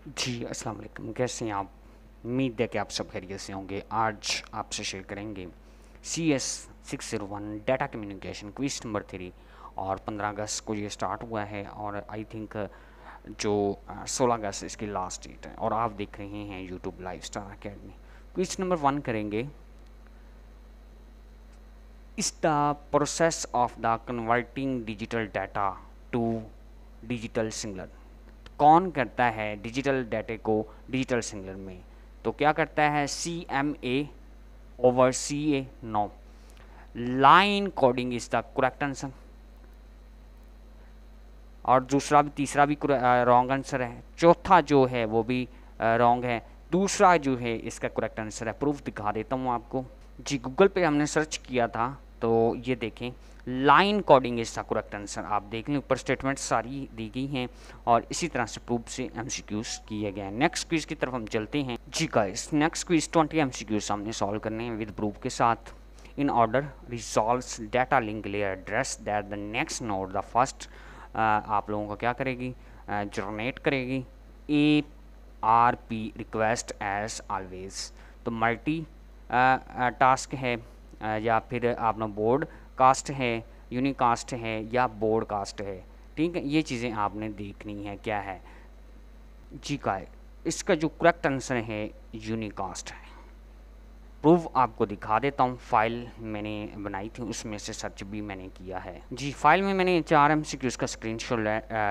जी, अस्सलाम वालेकुम। कैसे हैं आप? उम्मीद है कि आप सब खैरियत से होंगे। आज आपसे शेयर करेंगे CS 601 data communication quiz number 3 और 15 अगस्त को ये स्टार्ट हुआ है और आई थिंक जो 16 अगस्त इसकी लास्ट डेट है और आप देख रहे हैं YouTube live star academy. Quiz number 1 करेंगे। Is the process of the converting digital data to digital signal. कौन करता है डिजिटल डाटे को डिजिटल सिग्नल में? तो क्या करता है? CMA over CA? No. Line coding is the correct answer और दूसरा भी तीसरा भी रॉन्ग आंसर है। चौथा जो है वो भी रॉन्ग है। दूसरा जो है इसका करेक्ट आंसर है। प्रूफ दिखा देता हूँ आपको। जी, गूगल पे हमने सर्च किया था तो ये देखें, लाइन कोडिंग इसका करेक्ट आंसर। आप देख लें ऊपर स्टेटमेंट सारी दी गई हैं और इसी तरह से प्रूफ से MCQs किए गए हैं। नेक्स्ट क्विज की तरफ हम चलते हैं। जी गाइस, नेक्स्ट क्विज 20 MCQs हमने सॉल्व करने हैं विद प्रूफ के साथ। In order resolves data link layer address that the next node the first आप लोगों को क्या करेगी? जनरेट करेगी ARP रिक्वेस्ट एज ऑलवेज। तो मल्टी टास्क है या फिर आपने बोर्ड कास्ट है, यूनिकास्ट है या बोर्ड कास्ट है। ठीक है, ये चीज़ें आपने देखनी है क्या है। जी का है इसका जो करेक्ट आंसर है यूनिकास्ट है। प्रूफ आपको दिखा देता हूँ। फाइल मैंने बनाई थी उसमें से सर्च भी मैंने किया है। जी, फाइल में मैंने 4 MCQs का स्क्रीनशॉट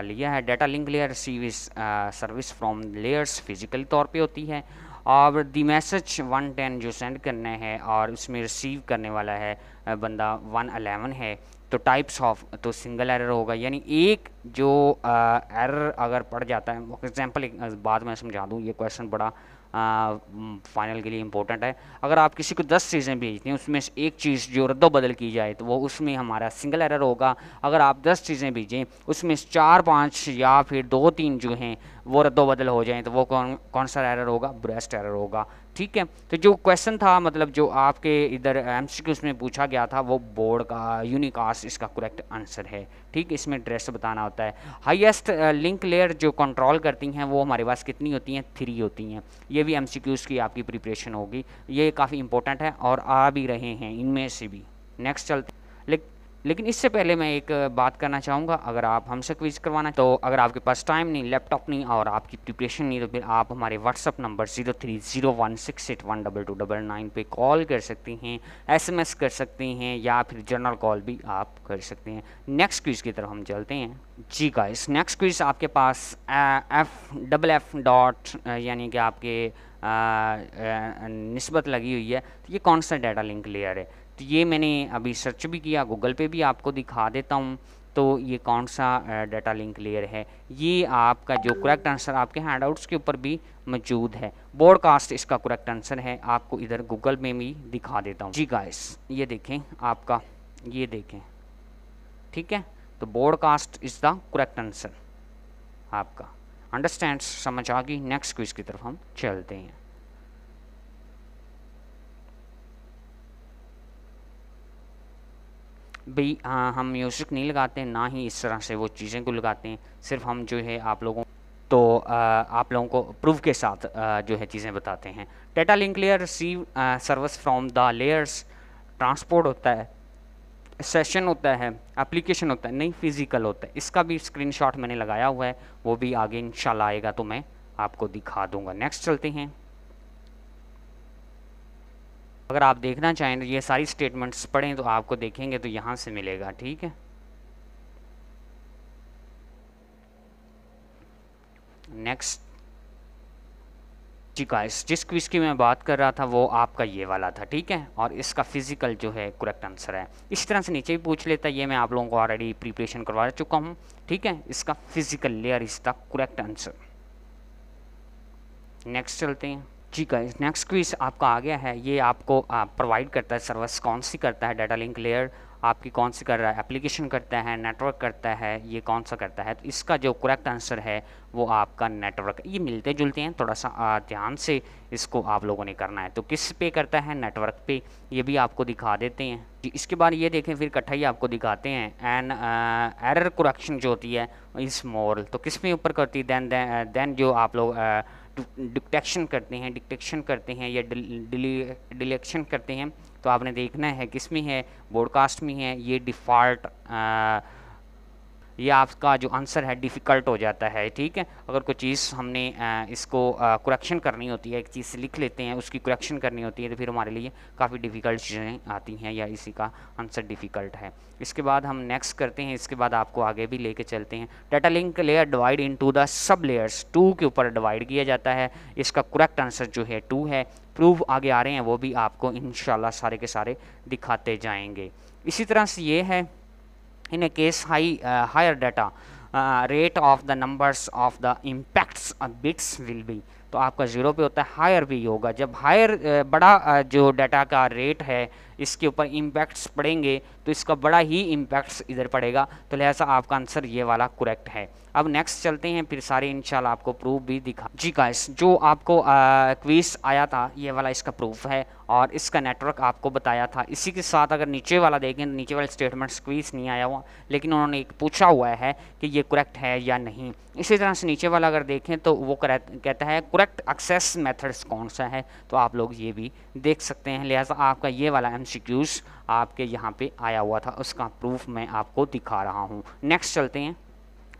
लिया है। Data link layer receive service from layers physically तौर पे होती है और दी मैसेज 110 जो सेंड करना है और उसमें रिसीव करने वाला है बंदा 111 है। तो टाइप्स ऑफ तो सिंगल एरर होगा, यानी एक जो एरर अगर पड़ जाता है। एग्जाम्पल एक बाद में समझा दूँ, ये क्वेश्चन बड़ा फाइनल के लिए इंपॉर्टेंट है। अगर आप किसी को 10 चीज़ें भेजते हैं उसमें से एक चीज़ जो रद्दो बदल की जाए तो वो उसमें हमारा सिंगल एरर होगा। अगर आप 10 चीज़ें भेजें उसमें से 4-5 या फिर 2-3 जो हैं वो रद्दो बदल हो जाएं तो वो कौन सा एरर होगा? ब्रेस्ट एरर होगा। ठीक है, तो जो क्वेश्चन था मतलब जो आपके इधर MCQs में पूछा गया था वो बोर्ड का यूनिकास्ट इसका करेक्ट आंसर है। ठीक, इसमें एड्रेस बताना होता है। हाईएस्ट लिंक लेयर जो कंट्रोल करती हैं वो हमारे पास कितनी होती हैं? 3 होती हैं। ये भी MCQs की आपकी प्रिपरेशन होगी, ये काफ़ी इंपॉर्टेंट है और आ भी रहे हैं इनमें से भी। नेक्स्ट चलते लेकिन इससे पहले मैं एक बात करना चाहूँगा। अगर आप हमसे क्विज करवाना तो अगर आपके पास टाइम नहीं, लैपटॉप नहीं और आपकी प्रिपरेशन नहीं तो फिर आप हमारे व्हाट्सअप नंबर 030168122299 पे कॉल कर सकते हैं, SMS कर सकते हैं या फिर जर्नल कॉल भी आप कर सकते हैं। नेक्स्ट क्विज की तरफ हम चलते हैं। जी गाइस, नेक्स्ट क्विज आपके पास FFF डॉट यानी कि आपके निस्बत लगी हुई है। तो ये कौन सा डाटा लिंक लेयर है? तो ये मैंने अभी सर्च भी किया, गूगल पे भी आपको दिखा देता हूँ। तो ये कौन सा डाटा लिंक लेयर है? ये आपका जो करेक्ट आंसर आपके हैंडआउट्स के ऊपर भी मौजूद है। ब्रॉडकास्ट इसका करेक्ट आंसर है, आपको इधर गूगल में भी दिखा देता हूँ। जी गाइस, ये देखें आपका, ये देखें। ठीक है, तो broadcast is the correct answer आपका। अंडरस्टैंड, समझ आ गई। नेक्स्ट क्विज की तरफ हम चलते हैं। भाई हम म्यूज़िक नहीं लगाते, ना ही इस तरह से वो चीज़ें को लगाते हैं। सिर्फ हम जो है आप लोगों तो आप लोगों को प्रूफ के साथ जो है चीज़ें बताते हैं। Data link layer receive service from the layers. Transport होता है, सेशन होता है, एप्लीकेशन होता है, नहीं फिजिकल होता है। इसका भी स्क्रीनशॉट मैंने लगाया हुआ है, वो भी आगे इंशाल्लाह आएगा तो मैं आपको दिखा दूंगा। नेक्स्ट चलते हैं। अगर आप देखना चाहें तो ये सारी स्टेटमेंट्स पढ़ें तो आपको देखेंगे तो यहाँ से मिलेगा। ठीक है, नेक्स्ट। जी गाइस, जिस क्विज की मैं बात कर रहा था वो आपका ये वाला था। ठीक है, और इसका फिजिकल जो है करेक्ट आंसर है। इस तरह से नीचे भी पूछ लेता है, ये मैं आप लोगों को ऑलरेडी प्रिपरेशन करवा चुका हूँ। ठीक है, इसका physical layer is the correct answer. Next चलते हैं। जी गाइस, नेक्स्ट क्विज आपका आ गया है। ये आपको प्रोवाइड करता है सर्विस कौन सी करता है? डाटा लिंक लेयर आपकी कौन सी कर रहा है, एप्लीकेशन करता है, नेटवर्क करता है, ये कौन सा करता है। तो इसका जो करेक्ट आंसर है वो आपका नेटवर्क। ये मिलते जुलते हैं, थोड़ा सा ध्यान से इसको आप लोगों ने करना है। तो किस पे करता है, नेटवर्क पे, ये भी आपको दिखा देते हैं। इसके बाद ये देखें फिर इकट्ठा ही आपको दिखाते हैं एन एरर करेक्शन जो होती है इस मॉडल, तो किस में ऊपर करती है, देन जो आप लोग डिटेक्शन करते हैं या डिलेक्शन करते हैं, तो आपने देखना है किस में है, ब्रॉडकास्ट में है। ये डिफ़ॉल्ट ये आपका जो आंसर है डिफ़िकल्ट हो जाता है, ठीक है। अगर कोई चीज़ हमने इसको करेक्शन करनी होती है, एक चीज़ लिख लेते हैं, उसकी करेक्शन करनी होती है, तो फिर हमारे लिए काफ़ी डिफ़िकल्ट चीज़ें आती हैं या इसी का आंसर डिफ़िकल्ट है। इसके बाद हम नेक्स्ट करते हैं, इसके बाद आपको आगे भी लेके चलते हैं। Data link layer divide into the sub layers, 2 के ऊपर डिवाइड किया जाता है। इसका करेक्ट आंसर जो है 2 है। प्रूफ आगे आ रहे हैं, वो भी आपको इंशाल्लाह सारे के सारे दिखाते जाएंगे। इसी तरह से ये है, in a case higher data rate of the numbers of the impacts bits will be, तो आपका 0 पे होता है, हायर भी होगा। जब हायर बड़ा जो डाटा का रेट है इसके ऊपर इम्पैक्ट्स पड़ेंगे तो इसका बड़ा ही इम्पैक्ट्स इधर पड़ेगा, तो लिहाजा आपका आंसर ये वाला करेक्ट है। अब नेक्स्ट चलते हैं, फिर सारे इंशाल्लाह आपको प्रूफ भी दिखा। जी गाइस, जो आपको क्विज आया था ये वाला इसका प्रूफ है और इसका नेटवर्क आपको बताया था। इसी के साथ अगर नीचे वाला देखें तो नीचे वाले स्टेटमेंट्स क्विज नहीं आया हुआ, लेकिन उन्होंने एक पूछा हुआ है कि ये करेक्ट है या नहीं। इसी तरह से नीचे वाला अगर देखें तो वो कहता है करेक्ट एक्सेस मेथड्स कौन सा है, तो आप लोग ये भी देख सकते हैं। लिहाजा आपका ये वाला MCQs आपके यहाँ पे आया हुआ था, उसका प्रूफ मैं आपको दिखा रहा हूँ। नेक्स्ट चलते हैं।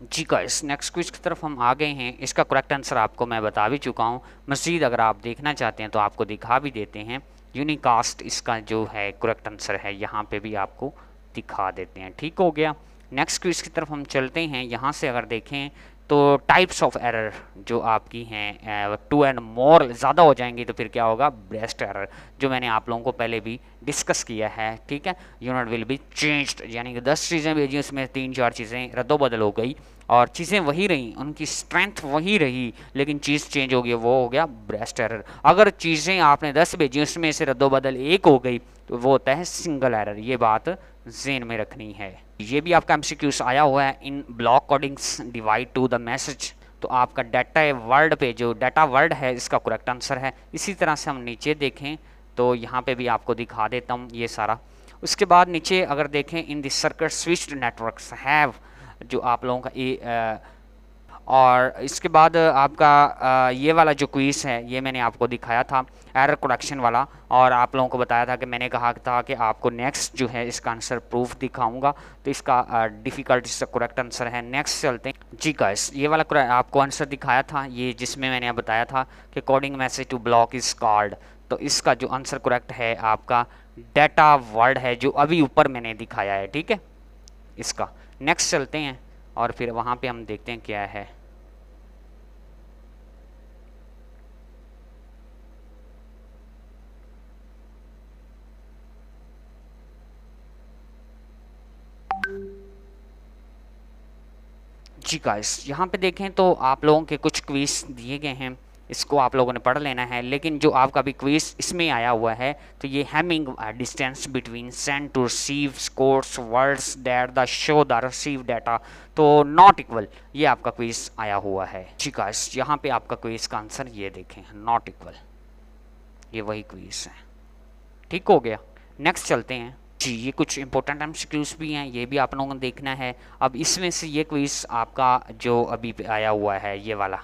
जी गाइस, नेक्स्ट क्विज की तरफ हम आ गए हैं। इसका करेक्ट आंसर आपको मैं बता भी चुका हूँ, मज़ीद अगर आप देखना चाहते हैं तो आपको दिखा भी देते हैं। यूनिकास्ट इसका जो है करेक्ट आंसर है, यहाँ पे भी आपको दिखा देते हैं। ठीक हो गया। नेक्स्ट क्विज की तरफ हम चलते हैं। यहाँ से अगर देखें तो टाइप्स ऑफ एरर जो आपकी हैं 2 एंड मोर ज़्यादा हो जाएंगी तो फिर क्या होगा, ब्रेस्ट एरर, जो मैंने आप लोगों को पहले भी डिस्कस किया है, ठीक है। यूनिट विल बी चेंज्ड, यानी कि 10 चीज़ें भेजी, उसमें 3-4 चीज़ें रद्दोबदल हो गई और चीज़ें वही रहीं, उनकी स्ट्रेंथ वही रही, लेकिन चीज़ चेंज हो गई, वो हो गया ब्रेस्ट एरर। अगर चीज़ें आपने 10 भेजी उसमें से रद्दोबदल 1 हो गई तो वो होता है सिंगल एरर। ये बात ज़हन में रखनी है। ये भी आपका MCQs आया हुआ है। In block codings divide to the message, तो आपका डाटा वर्ड पे जो डाटा वर्ड है इसका करेक्ट आंसर है। इसी तरह से हम नीचे देखें तो यहाँ पे भी आपको दिखा देता हूँ ये सारा। उसके बाद नीचे अगर देखें, in the circuit switched networks have, जो आप लोगों का और इसके बाद आपका ये वाला जो क्विज है ये मैंने आपको दिखाया था एरर करेक्शन वाला, और आप लोगों को बताया था कि मैंने कहा था कि आपको नेक्स्ट जो है इसका आंसर प्रूफ दिखाऊंगा, तो इसका डिफ़िकल्ट इसका करेक्ट आंसर है। नेक्स्ट चलते हैं। जी गाइस, ये वाला आपको आंसर दिखाया था, ये जिसमें मैंने बताया था कि coding message to block is called, तो इसका जो आंसर करेक्ट है आपका डाटा वर्ड है, जो अभी ऊपर मैंने दिखाया है, ठीक है इसका। नेक्स्ट चलते हैं और फिर वहाँ पे हम देखते हैं क्या है। जी गाइस, यहाँ पे देखें तो आप लोगों के कुछ क्विज दिए गए हैं, इसको आप लोगों ने पढ़ लेना है। लेकिन जो आपका भी क्विज इसमें आया हुआ है तो ये Hamming distance between send to receive scores words that the show the receive data, तो नॉट इक्वल, ये आपका क्विज आया हुआ है। जी गाइस, यहाँ पे आपका क्विज का आंसर ये देखें, नॉट इक्वल, ये वही क्विज है। ठीक हो गया। नेक्स्ट चलते हैं। जी, ये कुछ इंपॉर्टेंट MCQs भी हैं, ये भी आप लोगों को देखना है। अब इसमें से ये क्विज आपका जो अभी आया हुआ है ये वाला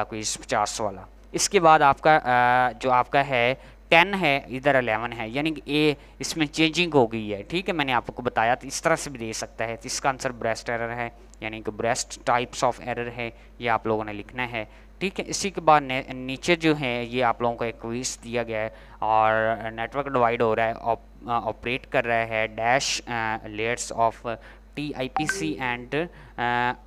क्विज 50 वाला, इसके बाद आपका जो आपका है 10 है, इधर 11 है, यानी कि ए इसमें चेंजिंग हो गई है, ठीक है। मैंने आपको बताया तो इस तरह से भी दे सकता है। तो इसका आंसर ब्रेस्ट एरर है, यानी कि ब्रेस्ट टाइप्स ऑफ एरर है, ये आप लोगों ने लिखना है, ठीक है। इसी के बाद नीचे जो है ये आप लोगों को एक क्विज दिया गया है और नेटवर्क डिवाइड हो रहा है, ऑपरेट कर रहा है dash layers of TIPC and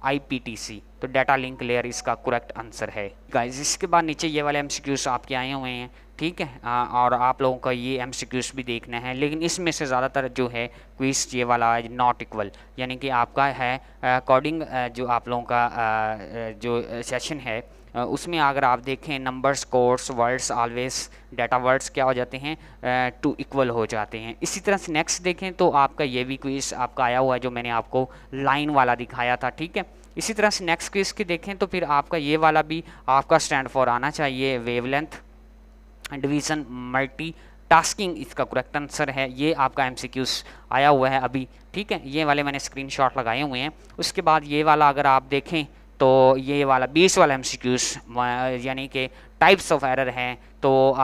IPTC, तो डाटा लिंक लेयर इसका करेक्ट आंसर है गाइस। इसके बाद नीचे ये वाले MCQs आपके आए हुए हैं, ठीक है, और आप लोगों का ये MCQs भी देखना है। लेकिन इसमें से ज़्यादातर जो है क्विज ये वाला नॉट इक्वल, यानी कि आपका है कोडिंग जो आप लोगों का जो सेशन है उसमें अगर आप देखें numbers, codes, words always, data words क्या हो जाते हैं, टू इक्वल हो जाते हैं। इसी तरह से नेक्स्ट देखें तो आपका ये भी क्विज आपका आया हुआ है जो मैंने आपको लाइन वाला दिखाया था, ठीक है। इसी तरह से नेक्स्ट क्विज की देखें तो फिर आपका ये वाला भी आपका स्टैंड फॉर आना चाहिए, वेवलेंथ, डिवीज़न, मल्टी टास्किंग इसका करेक्ट आंसर है। ये आपका एमसीक्यूज आया हुआ है अभी, ठीक है। ये वाले मैंने स्क्रीनशॉट लगाए हुए हैं। उसके बाद ये वाला अगर आप देखें तो ये वाला 20 वाला एमसीक्यूज यानी कि टाइप्स ऑफ एरर हैं, तो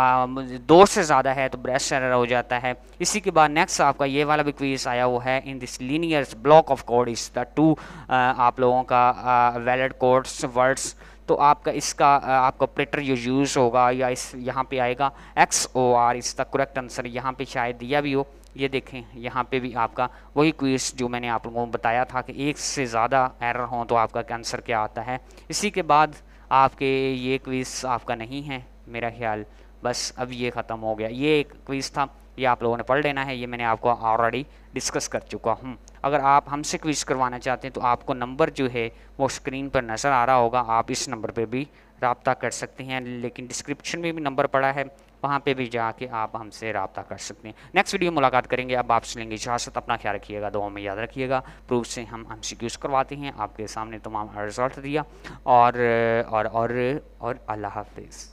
2 से ज़्यादा है तो ब्रेस्ट एरर हो जाता है। इसी के बाद नेक्स्ट आपका ये वाला भी क्विज आया हुआ है, in this linear block of code is the two आप लोगों का वैलिड कोड्स वर्ड्स। तो आपका इसका आपका ऑपरेटर जो यूज़ होगा या इस यहाँ पे आएगा XOR, इसका करेक्ट आंसर यहाँ पे शायद दिया भी हो। ये देखें यहाँ पे भी आपका वही क्विज जो मैंने आप लोगों को बताया था कि 1 से ज़्यादा एरर हो तो आपका आंसर क्या आता है। इसी के बाद आपके ये क्विज आपका नहीं है मेरा ख्याल, बस अब ये ख़त्म हो गया। ये एक क्विज था, ये आप लोगों ने पढ़ लेना है, ये मैंने आपको ऑलरेडी डिस्कस कर चुका हूँ। अगर आप हमसे क्विज करवाना चाहते हैं तो आपको नंबर जो है वो स्क्रीन पर नज़र आ रहा होगा, आप इस नंबर पे भी रब्ता कर सकते हैं, लेकिन डिस्क्रिप्शन में भी नंबर पड़ा है, वहाँ पे भी जाके आप हमसे रब्ता कर सकते हैं। नेक्स्ट वीडियो मुलाकात करेंगे, अब आपसे लेंगे इजाज़त, अपना ख्याल रखिएगा, दुआ में याद रखिएगा। प्रूफ से हम MCQs करवाते हैं, आपके सामने तमाम रिजल्ट दिया और अल्लाह हाफिज़।